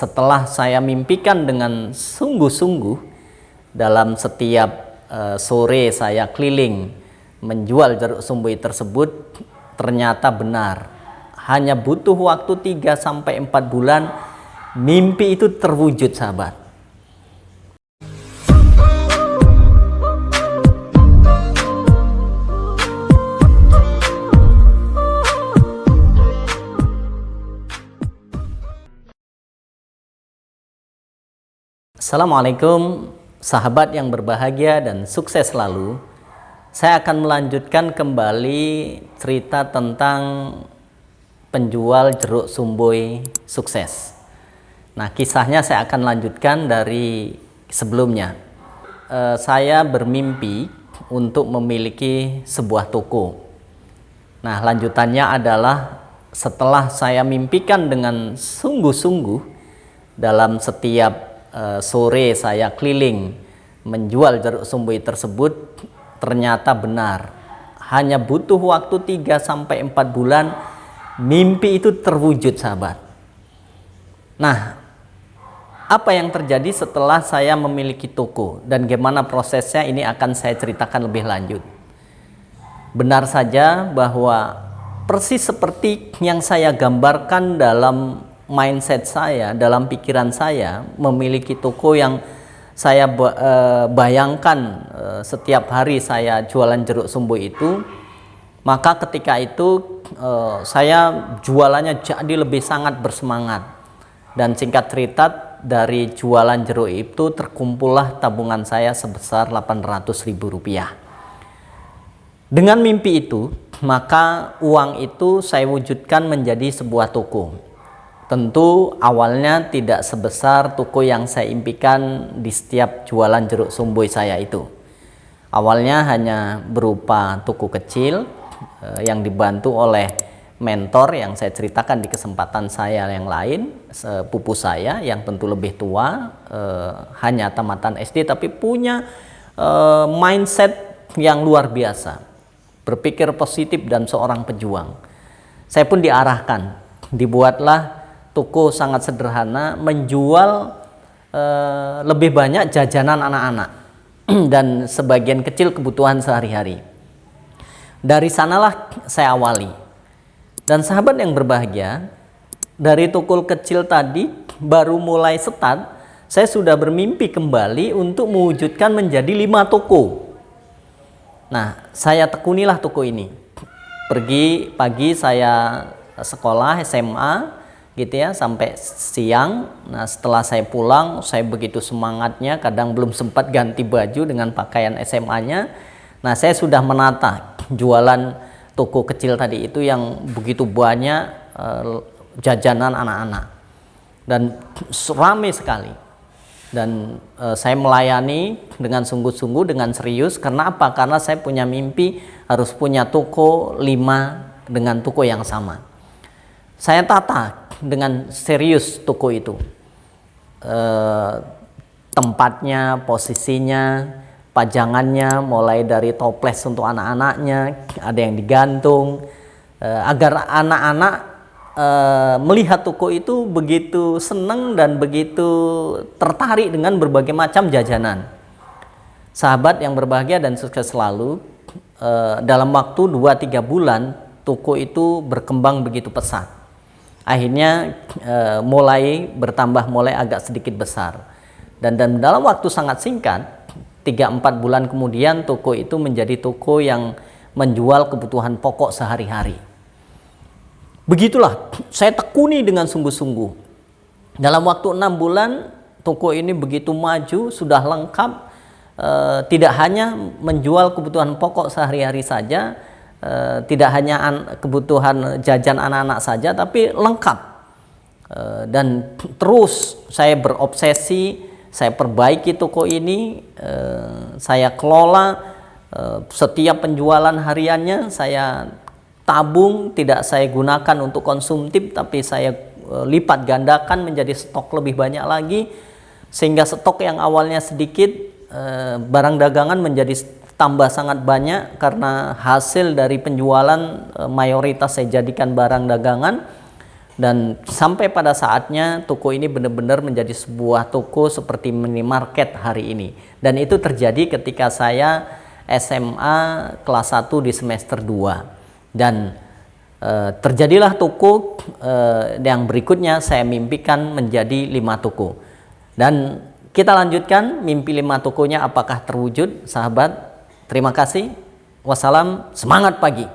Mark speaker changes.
Speaker 1: setelah saya mimpikan dengan sungguh-sungguh dalam setiap sore saya keliling menjual jeruk sumbui tersebut, ternyata benar. Hanya butuh waktu 3-4 bulan, mimpi itu terwujud, sahabat. Assalamualaikum sahabat yang berbahagia dan sukses selalu. Saya akan melanjutkan kembali cerita tentang penjual jeruk sumbui sukses. Nah, kisahnya saya akan lanjutkan dari sebelumnya. Saya bermimpi untuk memiliki sebuah toko. Nah, lanjutannya adalah setelah saya mimpikan dengan sungguh-sungguh dalam setiap sore saya keliling menjual jeruk sumbui tersebut, ternyata benar. Hanya butuh waktu 3-4 bulan, mimpi itu terwujud, sahabat. Nah, apa yang terjadi setelah saya memiliki toko dan gimana prosesnya, ini akan saya ceritakan lebih lanjut. Benar saja bahwa persis seperti yang saya gambarkan dalam mindset saya, dalam pikiran saya, memiliki toko yang saya bayangkan setiap hari saya jualan jeruk sumbui itu, maka ketika itu saya jualannya jadi lebih sangat bersemangat. Dan singkat cerita, dari jualan jeruk itu terkumpullah tabungan saya sebesar Rp800.000. Dengan mimpi itu, maka uang itu saya wujudkan menjadi sebuah toko. Tentu awalnya tidak sebesar toko yang saya impikan di setiap jualan jeruk sumbui saya itu. Awalnya hanya berupa toko kecil yang dibantu oleh mentor yang saya ceritakan di kesempatan saya yang lain, sepupu saya yang tentu lebih tua, hanya tamatan SD tapi punya mindset yang luar biasa, berpikir positif dan seorang pejuang. Saya pun diarahkan, dibuatlah toko sangat sederhana, menjual lebih banyak jajanan anak-anak dan sebagian kecil kebutuhan sehari-hari. Dari sanalah saya awali. Dan sahabat yang berbahagia, dari toko kecil tadi baru mulai start, saya sudah bermimpi kembali untuk mewujudkan menjadi 5 toko. Nah, saya tekunilah toko ini. Pergi pagi saya sekolah SMA gitu ya, sampai siang. Nah, setelah saya pulang, saya begitu semangatnya, kadang belum sempat ganti baju dengan pakaian SMA-nya. Nah, saya sudah menata jualan toko kecil tadi itu yang begitu banyak jajanan anak-anak dan ramai sekali. Dan saya melayani dengan sungguh-sungguh, dengan serius. Karena apa? Karena saya punya mimpi harus punya toko 5 dengan toko yang sama. Saya tata dengan serius toko itu, tempatnya, posisinya, pajangannya, mulai dari toples untuk anak-anaknya, ada yang digantung, agar anak-anak melihat toko itu begitu senang dan begitu tertarik dengan berbagai macam jajanan. Sahabat yang berbahagia dan sukses selalu, dalam waktu 2-3 bulan toko itu berkembang begitu pesat. Akhirnya mulai bertambah, mulai agak sedikit besar. Dan dalam waktu sangat singkat, 3-4 bulan kemudian toko itu menjadi toko yang menjual kebutuhan pokok sehari-hari. Begitulah saya tekuni dengan sungguh-sungguh. Dalam waktu 6 bulan toko ini begitu maju, sudah lengkap. Tidak hanya menjual kebutuhan pokok sehari-hari saja, tidak hanya kebutuhan jajan anak-anak saja, tapi lengkap. Dan terus saya berobsesi, saya perbaiki toko ini, saya kelola setiap penjualan hariannya, saya tabung, tidak saya gunakan untuk konsumtif, tapi saya lipat gandakan menjadi stok lebih banyak lagi, sehingga stok yang awalnya sedikit, barang dagangan menjadi tambah sangat banyak karena hasil dari penjualan mayoritas saya jadikan barang dagangan. Dan sampai pada saatnya toko ini benar-benar menjadi sebuah toko seperti minimarket hari ini. Dan itu terjadi ketika saya SMA kelas 1 di semester 2. Dan terjadilah toko yang berikutnya saya mimpikan menjadi 5 toko. Dan kita lanjutkan mimpi 5 tokonya apakah terwujud, sahabat? Terima kasih. Wassalam, semangat pagi.